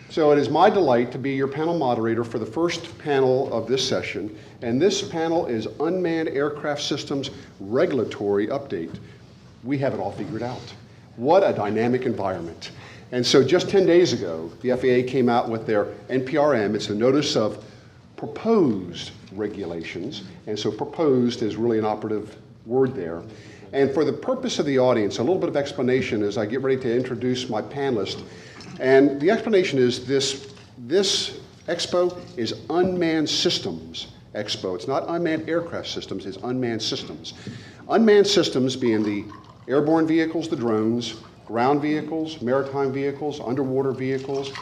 So it is my delight to be your panel moderator for the first panel of this session, and this panel is Unmanned Aircraft Systems Regulatory Update. We have it all figured out. What a dynamic environment. And so just 10 days ago, the FAA came out with their NPRM. It's the Notice of Proposed Regulations, and so proposed is really an operative word there. And for the purpose of the audience, a little bit of explanation as I get ready to introduce my panelists. And the explanation is this Expo is Unmanned Systems Expo. It's not Unmanned Aircraft Systems, it's Unmanned Systems. Unmanned systems being the airborne vehicles, the drones, ground vehicles, maritime vehicles, underwater vehicles,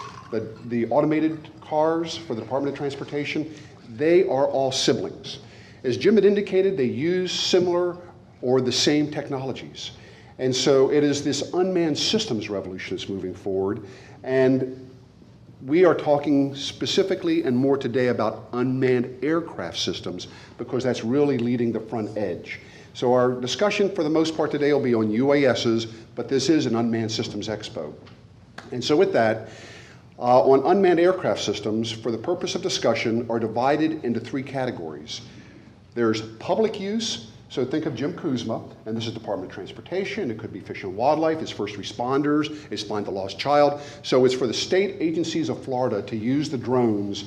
the automated cars for the Department of Transportation, they are all siblings. As Jim had indicated, they use similar or the same technologies. And so it is this unmanned systems revolution that's moving forward. And we are talking specifically and more today about unmanned aircraft systems because that's really leading the front edge. So our discussion for the most part today will be on UASs, but this is an Unmanned Systems Expo. And so with that, on unmanned aircraft systems, for the purpose of discussion, are divided into three categories. There's public use. So think of Jim Kuzma, and this is Department of Transportation. It could be Fish and Wildlife, it's first responders, it's Find the Lost Child. So it's for the state agencies of Florida to use the drones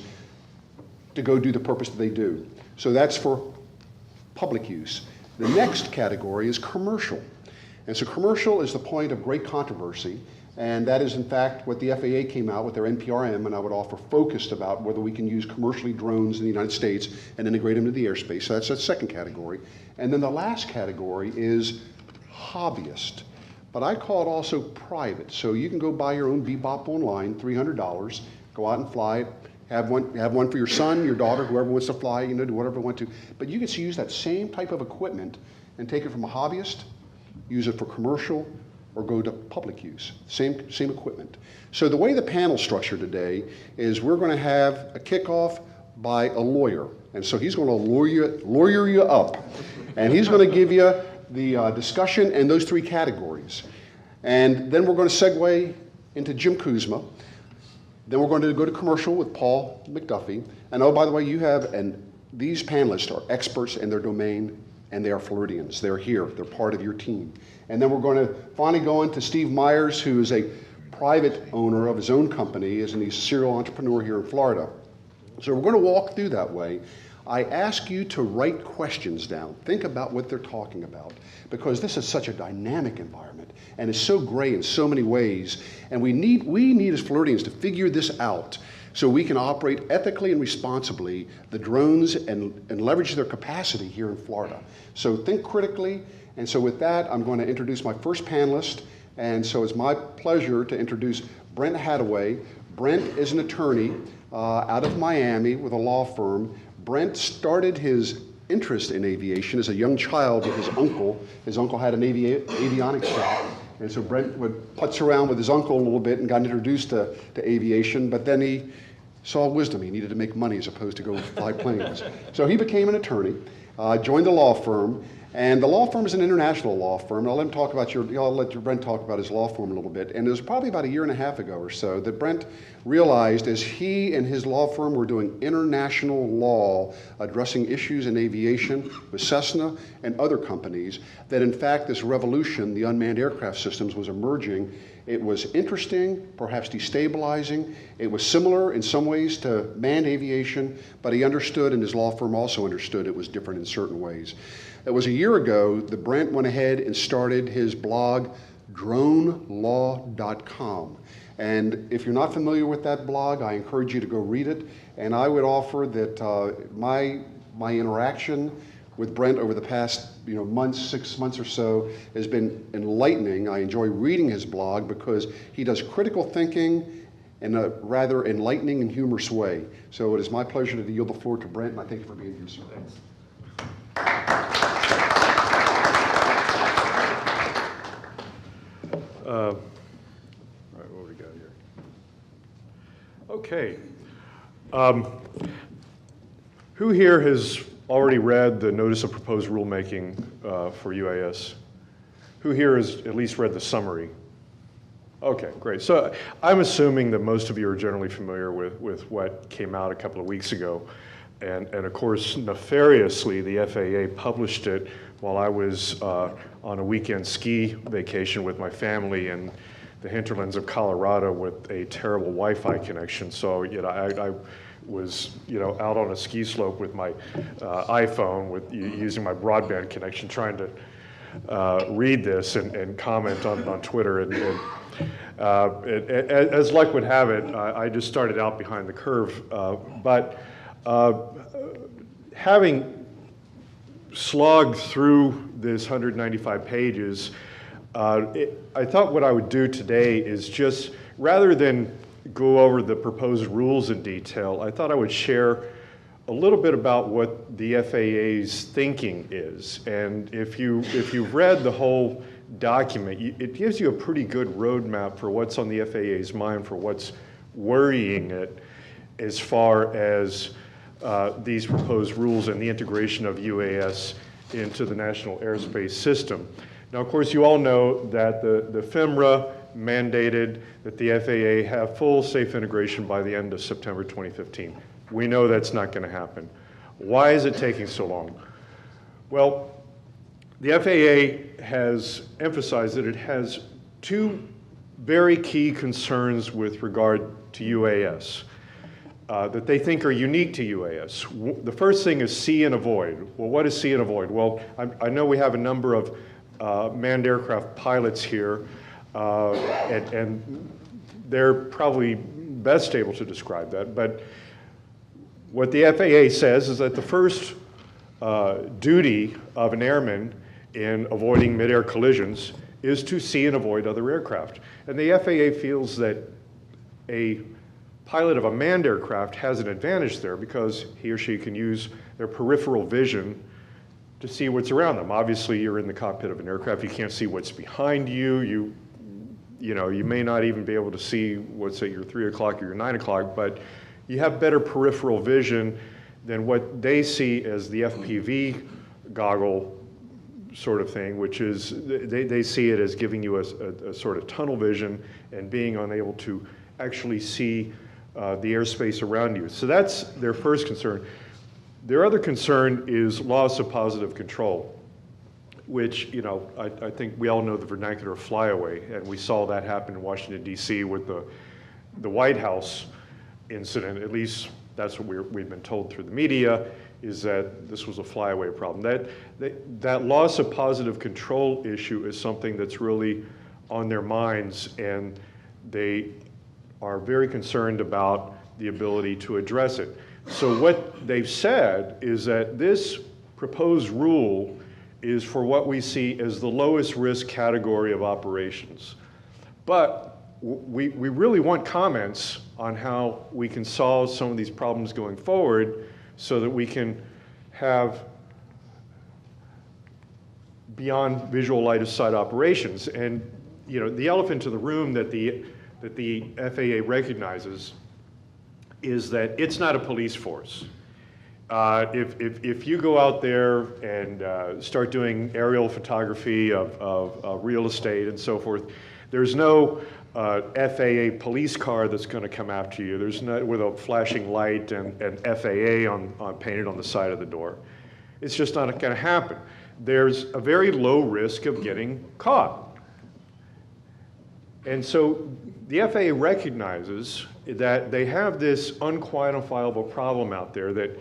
to go do the purpose that they do. So that's for public use. The next category is commercial. And so commercial is the point of great controversy, and that is in fact what the FAA came out with their NPRM, and I would offer focused about whether we can use commercially drones in the United States and integrate them into the airspace. So that's that second category. And then the last category is hobbyist, but I call it also private. So you can go buy your own Bebop online, $300, go out and fly it, have one for your son, your daughter, whoever wants to fly, do whatever you want to. But you can use that same type of equipment and take it from a hobbyist, use it for commercial, or go to public use, same equipment. So the way the panel's structured today is we're going to have a kickoff by a lawyer. And so he's going to lawyer you up. And he's going to give you the discussion in those three categories. And then we're going to segue into Jim Kuzma. Then we're going to go to commercial with Paul McDuffie. And oh, by the way, these panelists are experts in their domain, and they are Floridians. They're here, they're part of your team. And then we're going to finally go into Steve Myers, who is a private owner of his own company, he's a serial entrepreneur here in Florida. So we're going to walk through that way. I ask you to write questions down. Think about what they're talking about, because this is such a dynamic environment, and it's so gray in so many ways. And we need as Floridians to figure this out so we can operate ethically and responsibly the drones and leverage their capacity here in Florida. So think critically. And so with that, I'm going to introduce my first panelist. And so it's my pleasure to introduce Brant Hadaway. Brent is an attorney out of Miami with a law firm. Brent started his interest in aviation as a young child with his uncle. His uncle had an avionics shop. And so Brent would putz around with his uncle a little bit and got introduced to aviation, but then he saw wisdom. He needed to make money as opposed to go fly planes. So he became an attorney, joined a law firm, and the law firm is an international law firm. I'll let Brent talk about his law firm a little bit. And it was probably about a year and a half ago or so that Brent realized, as he and his law firm were doing international law addressing issues in aviation with Cessna and other companies, that in fact this revolution, the unmanned aircraft systems, was emerging. It was interesting, perhaps destabilizing. It was similar in some ways to manned aviation, but he understood, and his law firm also understood, it was different in certain ways. It was a year ago that Brant went ahead and started his blog, dronelaw.com. And if you're not familiar with that blog, I encourage you to go read it. And I would offer that my interaction with Brent over the past 6 months or so has been enlightening. I enjoy reading his blog because he does critical thinking in a rather enlightening and humorous way. So it is my pleasure to yield the floor to Brent, and I thank you for being here, sir. Thanks. All right, what do we got here? Okay. Who here has already read the Notice of Proposed Rulemaking for UAS? Who here has at least read the summary? Okay, great. So I'm assuming that most of you are generally familiar with what came out a couple of weeks ago. And of course, nefariously, the FAA published it while I was on a weekend ski vacation with my family in the hinterlands of Colorado with a terrible Wi-Fi connection. So, I was, out on a ski slope with my iPhone using my broadband connection, trying to read this and comment on Twitter. As luck would have it, I just started out behind the curve. But having slogged through this 195 pages, I thought what I would do today is just, rather than go over the proposed rules in detail, I thought I would share a little bit about what the FAA's thinking is. And if you've read the whole document, it gives you a pretty good roadmap for what's on the FAA's mind, for what's worrying it as far as these proposed rules and the integration of UAS into the National Airspace System. Now, of course, you all know that the FIMRA mandated that the FAA have full safe integration by the end of September 2015. We know that's not going to happen. Why is it taking so long? Well, the FAA has emphasized that it has two very key concerns with regard to UAS that they think are unique to UAS. The first thing is see and avoid. Well, what is see and avoid? Well, I know we have a number of manned aircraft pilots here, and they're probably best able to describe that. But what the FAA says is that the first duty of an airman in avoiding mid-air collisions is to see and avoid other aircraft. And the FAA feels that a pilot of a manned aircraft has an advantage there because he or she can use their peripheral vision to see what's around them. Obviously, you're in the cockpit of an aircraft, you can't see what's behind you. You may not even be able to see what's at your 3 o'clock or your 9 o'clock, but you have better peripheral vision than what they see as the FPV goggle sort of thing, which is, they see it as giving you a sort of tunnel vision and being unable to actually see the airspace around you. So that's their first concern. Their other concern is loss of positive control, which, I think we all know the vernacular of flyaway, and we saw that happen in Washington, D.C. with the White House incident. At least that's what we've been told through the media, is that this was a flyaway problem. That loss of positive control issue is something that's really on their minds, and they are very concerned about the ability to address it. So what they've said is that this proposed rule is for what we see as the lowest risk category of operations. But we really want comments on how we can solve some of these problems going forward so that we can have beyond visual line of sight operations. And the elephant in the room that the FAA recognizes is that it's not a police force. If you go out there and start doing aerial photography of real estate and so forth, there's no FAA police car that's going to come after you. There's no, with a flashing light and FAA painted on the side of the door. It's just not going to happen. There's a very low risk of getting caught. And so the FAA recognizes that they have this unquantifiable problem out there that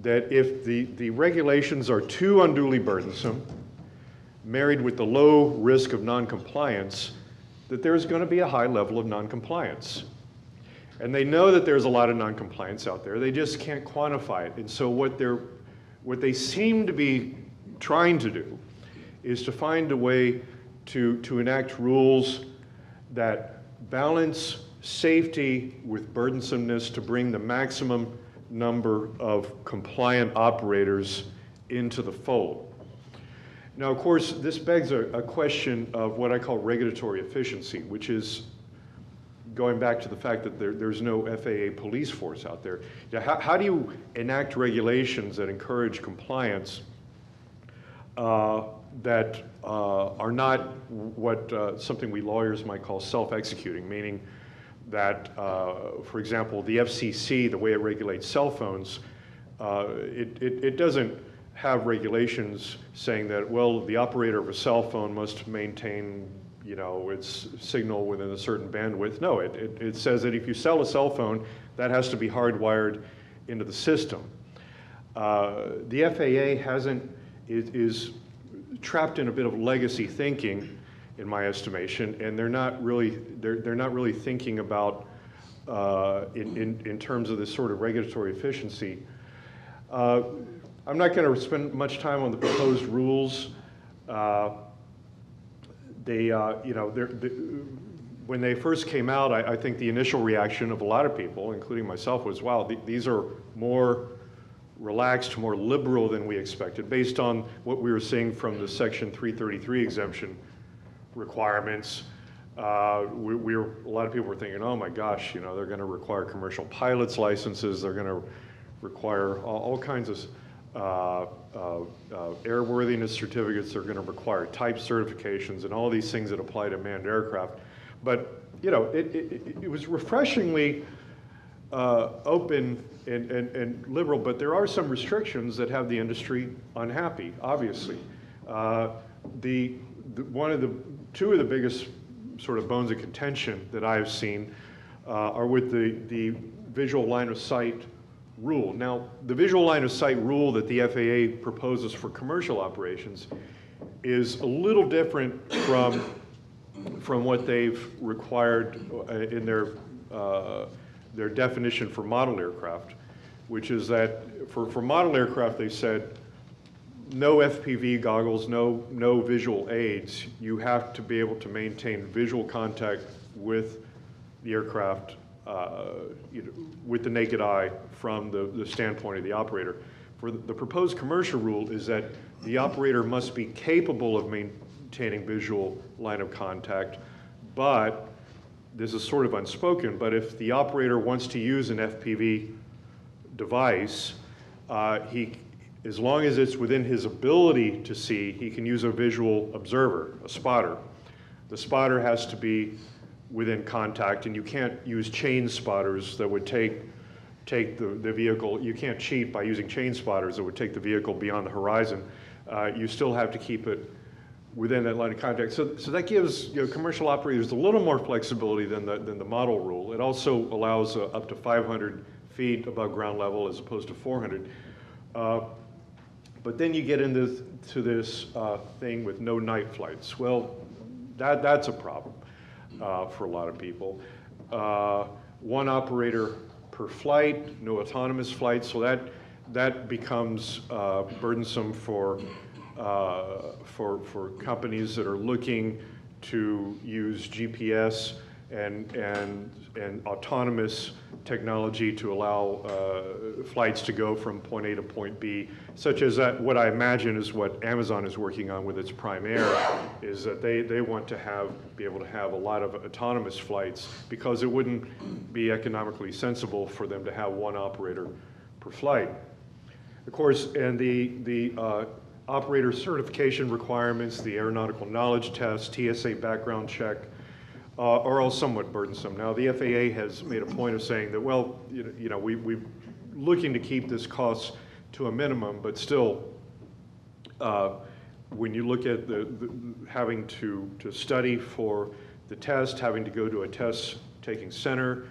if the regulations are too unduly burdensome, married with the low risk of noncompliance, that there's going to be a high level of noncompliance. And they know that there's a lot of noncompliance out there. They just can't quantify it. And so what they seem to be trying to do is to find a way to enact rules that balance safety with burdensomeness to bring the maximum number of compliant operators into the fold. Now, of course, this begs a question of what I call regulatory efficiency, which is going back to the fact that there's no FAA police force out there. Now, how do you enact regulations that encourage compliance that are not what something we lawyers might call self-executing, meaning that, for example, the FCC, the way it regulates cell phones, it doesn't have regulations saying that, well, the operator of a cell phone must maintain, you know, its signal within a certain bandwidth. No, it says that if you sell a cell phone, that has to be hardwired into the system. The FAA is trapped in a bit of legacy thinking, in my estimation, and they're not really thinking about in terms of this sort of regulatory efficiency. I'm not going to spend much time on the proposed rules. When they first came out, I think the initial reaction of a lot of people, including myself, was, wow, these are more relaxed, more liberal than we expected, based on what we were seeing from the Section 333 exemption requirements. A lot of people were thinking, oh my gosh, you know, they're going to require commercial pilots licenses, they're going to require all kinds of airworthiness certificates, they're going to require type certifications and all these things that apply to manned aircraft. But, you know, it was refreshingly open and liberal, but there are some restrictions that have the industry unhappy, obviously. Two of the biggest sort of bones of contention that I've seen are with the visual line of sight rule. Now, the visual line of sight rule that the FAA proposes for commercial operations is a little different from what they've required in their definition for model aircraft, which is that for model aircraft, they said no FPV goggles, no visual aids. You have to be able to maintain visual contact with the aircraft with the naked eye from the standpoint of the operator. For the proposed commercial rule is that the operator must be capable of maintaining visual line of contact, but this is sort of unspoken, but if the operator wants to use an FPV device, as long as it's within his ability to see, he can use a visual observer, a spotter. The spotter has to be within contact, and you can't use chain spotters that would take the vehicle. You can't cheat by using chain spotters that would take the vehicle beyond the horizon. You still have to keep it within that line of contact. So that gives, you know, commercial operators a little more flexibility than the model rule. It also allows up to 500 feet above ground level as opposed to 400. But then you get into this thing with no night flights. Well, that's a problem for a lot of people. One operator per flight, no autonomous flights, so that becomes burdensome for companies that are looking to use GPS and autonomous technology to allow flights to go from point A to point B, such as what I imagine is what Amazon is working on with its Prime Air, is that they want to be able to have a lot of autonomous flights because it wouldn't be economically sensible for them to have one operator per flight. Of course, and the operator certification requirements, the aeronautical knowledge test, TSA background check, are all somewhat burdensome. Now, the FAA has made a point of saying that, well, you know, we're looking to keep this cost to a minimum, but still, when you look at the having to study for the test, having to go to a test-taking center,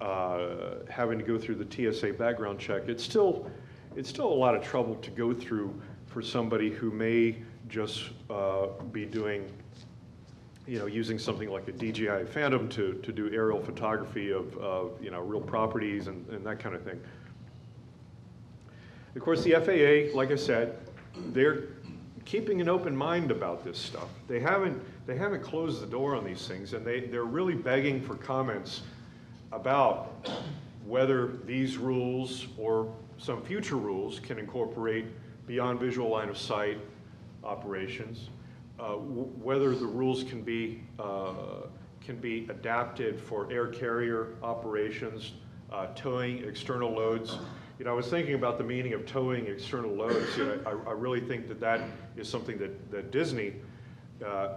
having to go through the TSA background check, it's still a lot of trouble to go through for somebody who may just be doing, you know, using something like a DJI Phantom to do aerial photography of you know, real properties and that kind of thing. Of course, the FAA, like I said, they're keeping an open mind about this stuff. They haven't closed the door on these things, and they're really begging for comments about whether these rules or some future rules can incorporate beyond visual line of sight operations, whether the rules can be adapted for air carrier operations, towing external loads. You know, I was thinking about the meaning of towing external loads. You know, I really think that that is something that Disney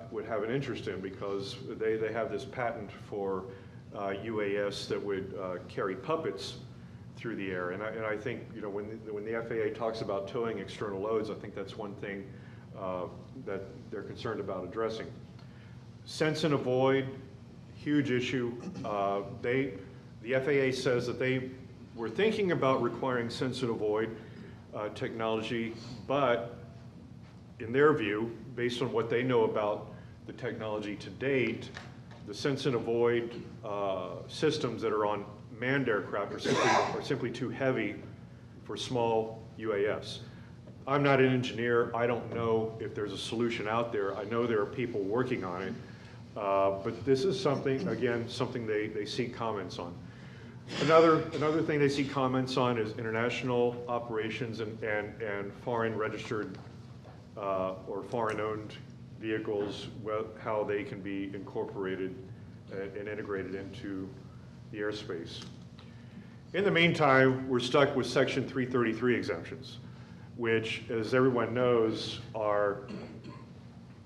would have an interest in, because they have this patent for UAS that would carry puppets through the air. And I think, you know, when the FAA talks about towing external loads, I think that's one thing that they're concerned about addressing. Sense and avoid, huge issue. The FAA says that they were thinking about requiring sense and avoid technology, but in their view, based on what they know about the technology to date, the sense and avoid systems that are on manned aircraft are simply too heavy for small UAS. I'm not an engineer. I don't know if there's a solution out there. I know there are people working on it, but this is something, again, something they seek comments on. Another thing they seek comments on is international operations and foreign registered or foreign owned vehicles, how they can be incorporated and integrated into the airspace. In the meantime, we're stuck with Section 333 exemptions, which, as everyone knows, are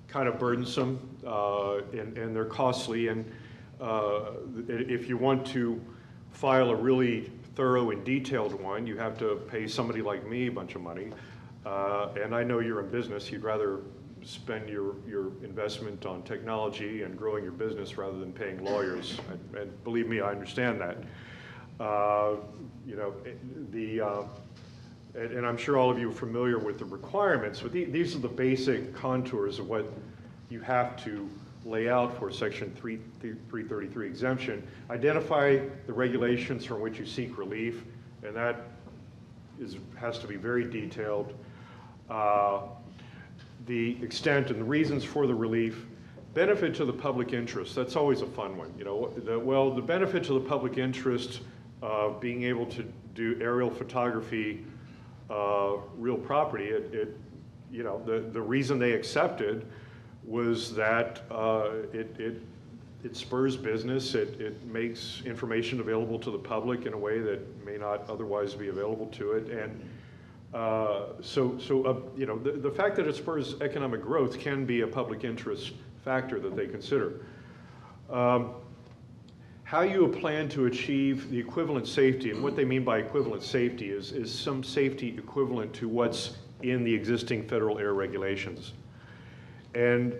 kind of burdensome and they're costly. And if you want to file a really thorough and detailed one, you have to pay somebody like me a bunch of money. And I know you're in business. You'd rather spend your investment on technology and growing your business rather than paying lawyers. And believe me, I understand that. You know, and I'm sure all of you are familiar with the requirements, but these are the basic contours of what you have to lay out for Section 333 exemption. Identify the regulations from which you seek relief, and that has to be very detailed. The extent and the reasons for the relief, benefit to the public interest, that's always a fun one. You know, the benefit to the public interest of being able to do aerial photography, real property, you know, the reason they accepted was that it spurs business, it makes information available to the public in a way that may not otherwise be available to it, and you know, the fact that it spurs economic growth can be a public interest factor that they consider. How you plan to achieve the equivalent safety, and what they mean by equivalent safety is some safety equivalent to what's in the existing federal air regulations. And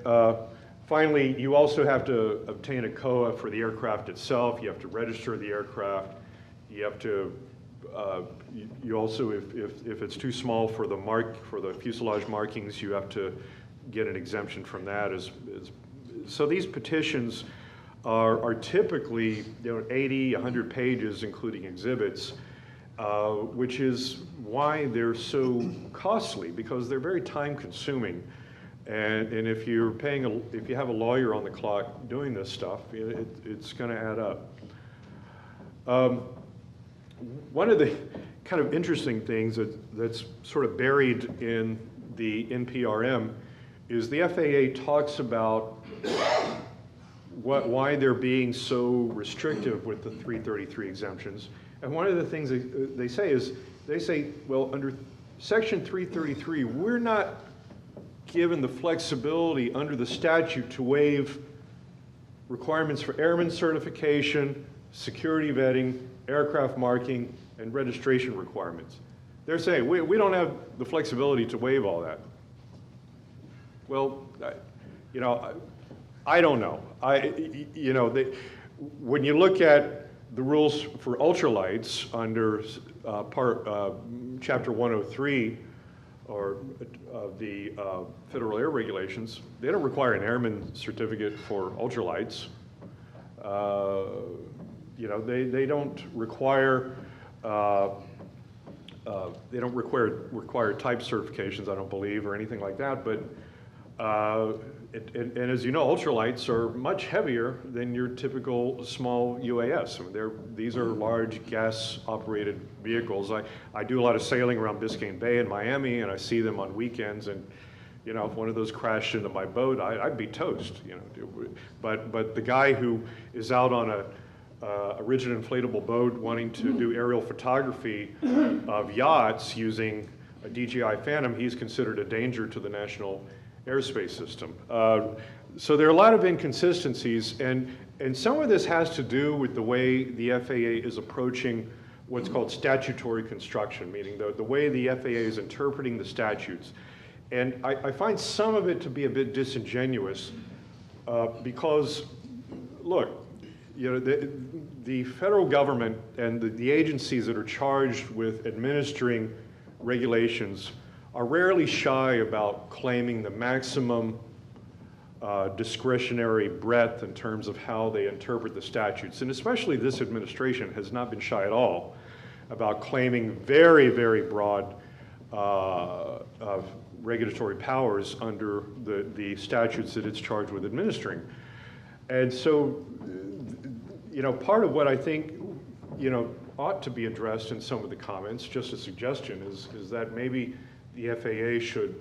finally, you also have to obtain a COA for the aircraft itself. You have to register the aircraft. You have to, you also, if it's too small for the fuselage markings, you have to get an exemption from that. So these petitions are typically, you know, 80, 100 pages, including exhibits, which is why they're so costly, because they're very time consuming. And if you're if you have a lawyer on the clock doing this stuff, it's going to add up. One of the kind of interesting things that's sort of buried in the NPRM is the FAA talks about why they're being so restrictive with the 333 exemptions. And one of the things they say, well, under Section 333, we're not given the flexibility under the statute to waive requirements for airman certification, security vetting, aircraft marking, and registration requirements. They're saying, we don't have the flexibility to waive all that. Well, you know, I don't know. You know, when you look at the rules for ultralights under Chapter 103 or the Federal Air Regulations, they don't require an airman certificate for ultralights. You know, they don't require type certifications, I don't believe, or anything like that. But and as you know, ultralights are much heavier than your typical small UAS. I mean, these are large gas-operated vehicles. I do a lot of sailing around Biscayne Bay in Miami, and I see them on weekends. And you know, if one of those crashed into my boat, I'd be toast. You know, but the guy who is out on a rigid inflatable boat wanting to do aerial photography of yachts using a DJI Phantom, he's considered a danger to the national airspace system. So there are a lot of inconsistencies, and some of this has to do with the way the FAA is approaching what's called statutory construction, meaning the way the FAA is interpreting the statutes. And I find some of it to be a bit disingenuous because, look, you know, the federal government and the agencies that are charged with administering regulations are rarely shy about claiming the maximum discretionary breadth in terms of how they interpret the statutes. And especially this administration has not been shy at all about claiming very, very broad regulatory powers under the statutes that it's charged with administering. And so, you know, part of what I think, you know, ought to be addressed in some of the comments, just a suggestion, is that maybe the FAA should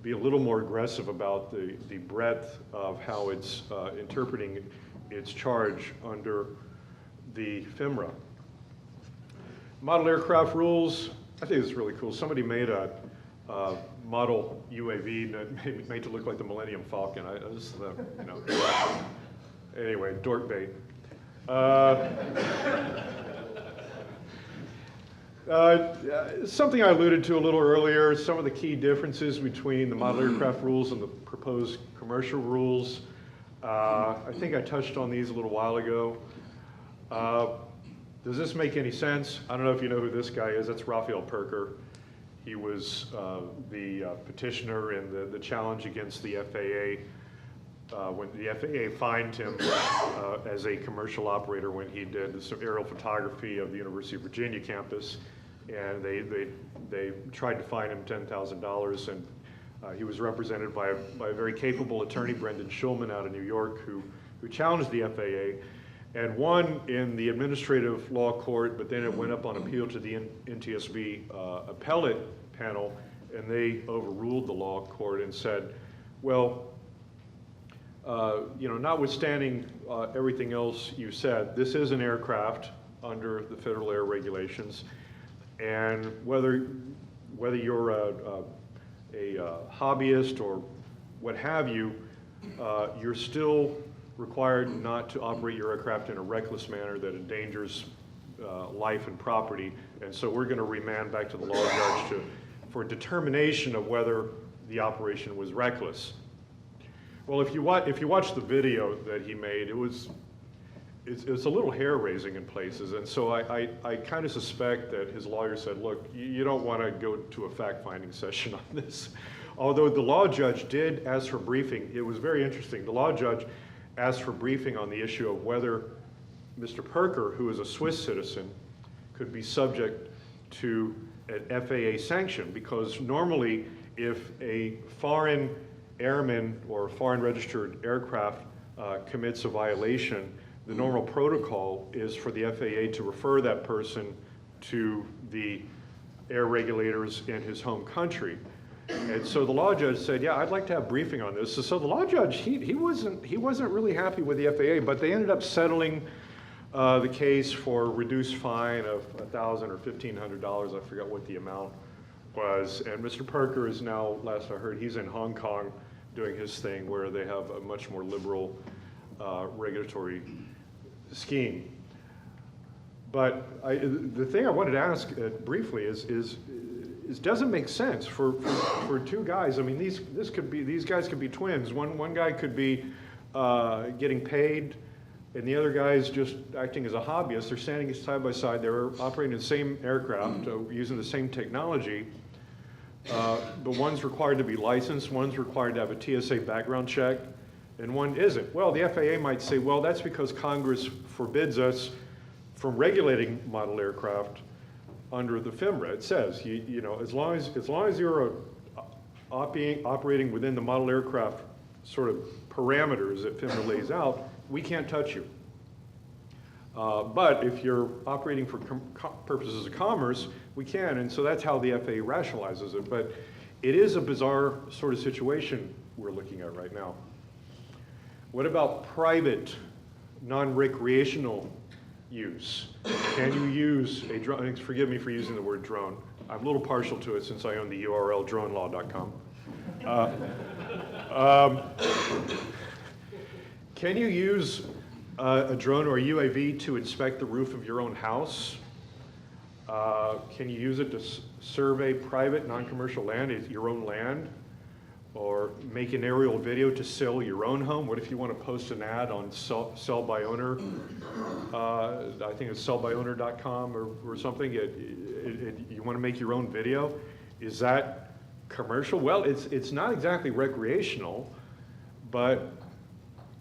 be a little more aggressive about the breadth of how it's interpreting its charge under the FIMRA. Model aircraft rules, I think it's really cool. Somebody made a model UAV that made to look like the Millennium Falcon. I just, you know, anyway, dork bait. Something I alluded to a little earlier, some of the key differences between the model aircraft rules and the proposed commercial rules. I think I touched on these a little while ago. Does this make any sense? I don't know if you know who this guy is. That's Raphael Perker. He was the petitioner in the challenge against the FAA when the FAA fined him as a commercial operator when he did some aerial photography of the University of Virginia campus. And they tried to fine him $10,000, and he was represented by a very capable attorney, Brendan Schulman, out of New York, who challenged the FAA and won in the administrative law court, but then it went up on appeal to the NTSB appellate panel, and they overruled the law court and said, well, you know, notwithstanding everything else you said, this is an aircraft under the federal air regulations, and whether you're a hobbyist or what have you, you're still required not to operate your aircraft in a reckless manner that endangers life and property, and so we're going to remand back to the law judge for determination of whether the operation was reckless. Well, if you watch the video that he made, it's a little hair-raising in places, and so I kind of suspect that his lawyer said, look, you don't want to go to a fact-finding session on this. Although the law judge did ask for briefing, it was very interesting. The law judge asked for briefing on the issue of whether Mr. Perker, who is a Swiss citizen, could be subject to an FAA sanction, because normally if a foreign airman or foreign registered aircraft commits a violation, the normal protocol is for the FAA to refer that person to the air regulators in his home country. And so the law judge said, yeah, I'd like to have briefing on this. So the law judge, he wasn't really happy with the FAA, but they ended up settling the case for a reduced fine of $1,000 or $1,500. I forgot what the amount was. And Mr. Perker is now, last I heard, he's in Hong Kong doing his thing where they have a much more liberal regulatory scheme. But the thing I wanted to ask briefly is does it make sense for two guys? I mean, these guys could be twins. One guy could be getting paid, and the other guy is just acting as a hobbyist. They're standing side by side. They're operating the same aircraft, using the same technology. But one's required to be licensed, one's required to have a TSA background check, and one isn't. Well, the FAA might say, well, that's because Congress forbids us from regulating model aircraft under the FIMRA. It says, you know, as long as you're operating within the model aircraft sort of parameters that FIMRA lays out, we can't touch you. But if you're operating for purposes of commerce, we can, and so that's how the FAA rationalizes it. But it is a bizarre sort of situation we're looking at right now. What about private, non-recreational use. Can you use a drone? Forgive me for using the word drone. I'm a little partial to it since I own the URL dronelaw.com. Can you use a drone or a UAV to inspect the roof of your own house? Can you use it to survey private, non-commercial land, your own land? Or make an aerial video to sell your own home? What if you want to post an ad on sell by owner? I think it's sellbyowner.com or something. You want to make your own video? Is that commercial? Well, it's not exactly recreational, but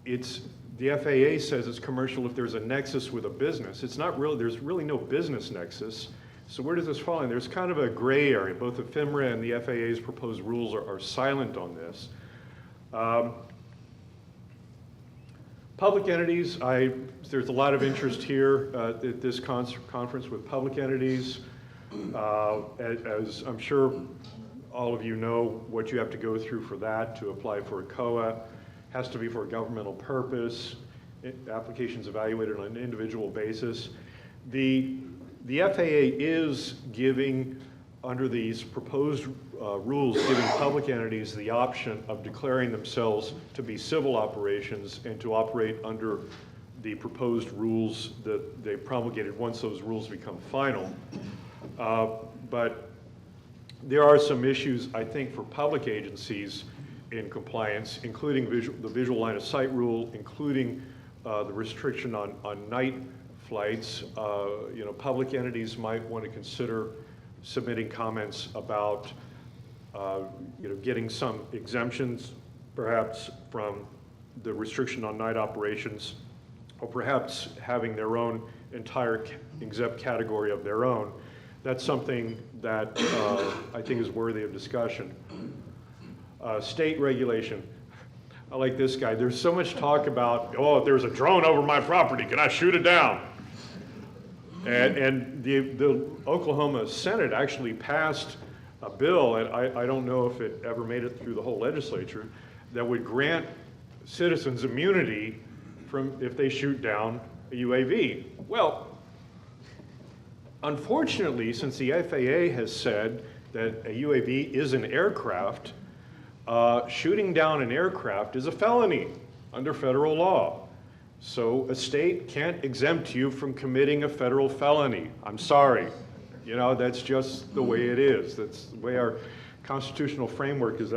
the FAA says it's commercial if there's a nexus with a business. It's not really, there's really no business nexus. So where does this fall in? There's kind of a gray area. Both the FIMRA and the FAA's proposed rules are silent on this. Public entities, there's a lot of interest here at this conference with public entities. As I'm sure all of you know what you have to go through for that to apply for a COA. Has to be for a governmental purpose. Applications evaluated on an individual basis. The FAA is giving, under these proposed rules, giving public entities the option of declaring themselves to be civil operations and to operate under the proposed rules that they promulgated once those rules become final. But there are some issues, I think, for public agencies in compliance, including the visual line of sight rule, including the restriction on night flights. Public entities might want to consider submitting comments about getting some exemptions, perhaps from the restriction on night operations, or perhaps having their own entire exempt category of their own. That's something that I think is worthy of discussion. State regulation. I like this guy. There's so much talk about, oh, if there's a drone over my property, can I shoot it down? And the Oklahoma Senate actually passed a bill, and I don't know if it ever made it through the whole legislature, that would grant citizens immunity from if they shoot down a UAV. Well, unfortunately, since the FAA has said that a UAV is an aircraft, shooting down an aircraft is a felony under federal law. So a state can't exempt you from committing a federal felony. I'm sorry. That's just the way it is. That's the way our constitutional framework is.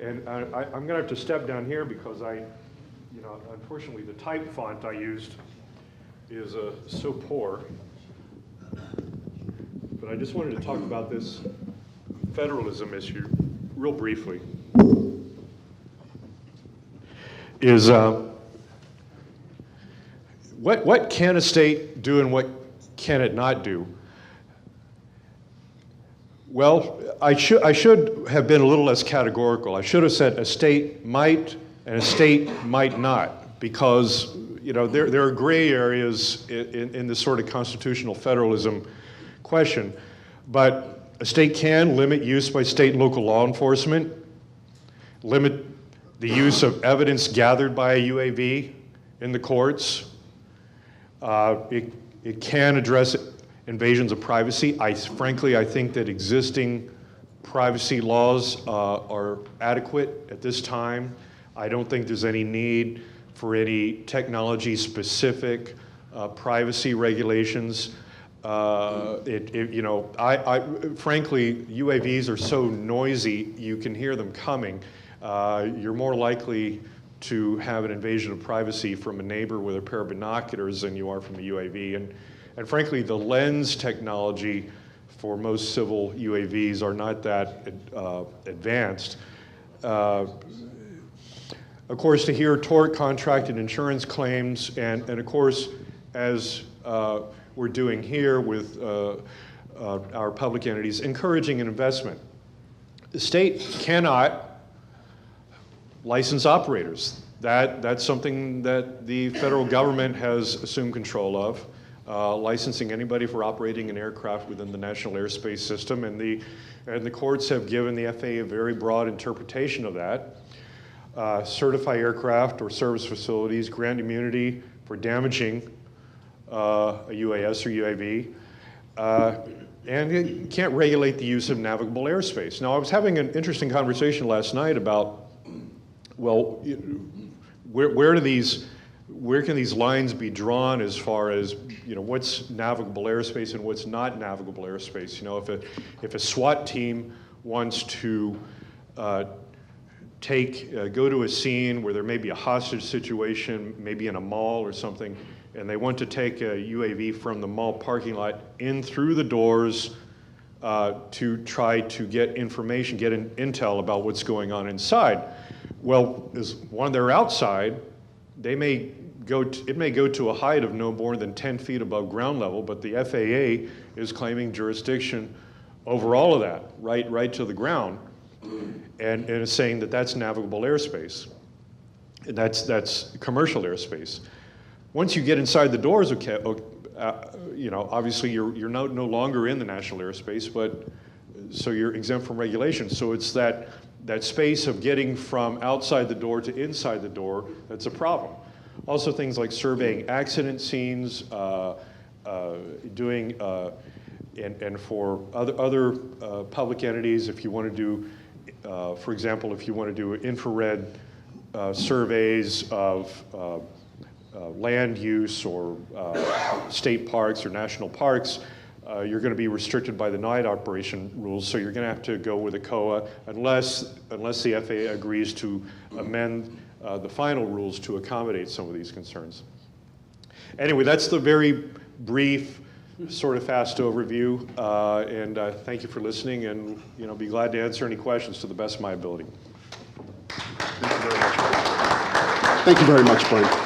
And I'm going to have to step down here because unfortunately the type font I used is so poor. But I just wanted to talk about this federalism issue real briefly. Is what can a state do and what can it not do? Well, I should have been a little less categorical. I should have said a state might and a state might not, because there are gray areas in this sort of constitutional federalism question. But a state can limit use by state and local law enforcement, limit the use of evidence gathered by a UAV in the courts. It can address invasions of privacy. Frankly, I think that existing privacy laws are adequate at this time. I don't think there's any need for any technology-specific privacy regulations. Frankly, UAVs are so noisy, you can hear them coming. You're more likely to have an invasion of privacy from a neighbor with a pair of binoculars than you are from a UAV. And frankly, the lens technology for most civil UAVs are not that advanced. Of course, to hear tort, contract, and insurance claims, and of course, as we're doing here with our public entities, encouraging an investment. The state cannot license operators. That's something that the federal government has assumed control of, licensing anybody for operating an aircraft within the national airspace system, and the courts have given the FAA a very broad interpretation of that. Certify aircraft or service facilities, grant immunity for damaging a UAS or UAV, and it can't regulate the use of navigable airspace. Now, I was having an interesting conversation last night about, well, where can these lines be drawn as far as, what's navigable airspace and what's not navigable airspace? If a SWAT team wants to go to a scene where there may be a hostage situation, maybe in a mall or something, and they want to take a UAV from the mall parking lot in through the doors to try to get information, get intel about what's going on inside. Well, when they're outside, it may go to a height of no more than 10 feet above ground level, but the FAA is claiming jurisdiction over all of that, right to the ground, and is saying that that's navigable airspace. And that's commercial airspace. Once you get inside the doors, obviously you're no longer in the national airspace, but so you're exempt from regulation. So it's that space of getting from outside the door to inside the door that's a problem. Also things like surveying accident scenes, doing, and for other public entities, if you want to do, for example, if you want to do infrared surveys of land use or state parks or national parks, you're going to be restricted by the night operation rules, so you're going to have to go with a COA unless the FAA agrees to amend the final rules to accommodate some of these concerns. Anyway, that's the very brief, sort of fast overview, and thank you for listening, and be glad to answer any questions to the best of my ability. Thank you very much, Brant.